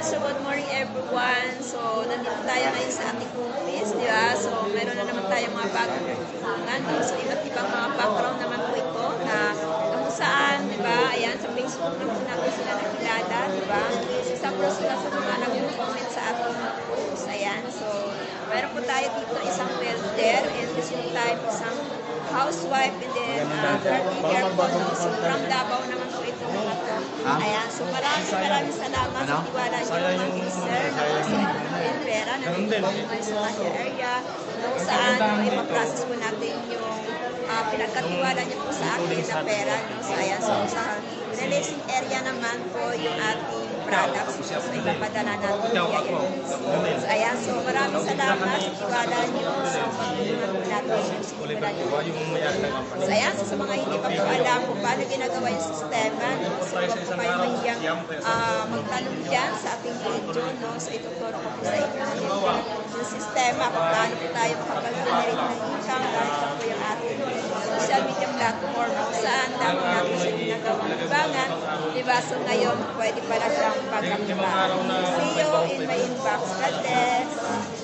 Ayan, so good morning everyone. So, nandito tayo ngayon sa ating office, di ba? So, meron na naman tayong mga bagong tulungan. No? So, iba't ibang mga background naman po ito na kung saan, di ba? Ayan, sa Facebook na po natin sila nakilala, di ba? Isa po sila sa mga nag-comment sa ating post. Ayan, so, meron po tayo dito isang welder and the same time isang housewife and then caretaker po. No? So, from Davao naman po ito mga to. Ayan, so maraming salamat sa tiwala niyo, Ma'am Sir, na kasi yung pera na nandito po sa Tahir area, kung saan ipaprocess po natin yung pinagkatiwala niyo po sa akin na pera. No? So, ayan, so sa releasing area naman po yung ating products, so ipapadala natin via agency. So, ayan, so maraming salamat sa tiwala niyo sa pagtulungan po natin yung sinimula niyo. So, ayan, so sa mga hindi pa po alam kung paano ginagawa yung sistema, no? So, huwag po kayo mahiyang magtanong dyan sa ating video, no? So, ituturo ko po sa inyo yung sistema, kung paano po tayo makapag-generate ng income, gamit na po yung ating social media platform, kung saan dami natin siya ginagawang libangan, diba? So, ngayon, pwede pala siyang pag-activan. See you in my inbox. God bless!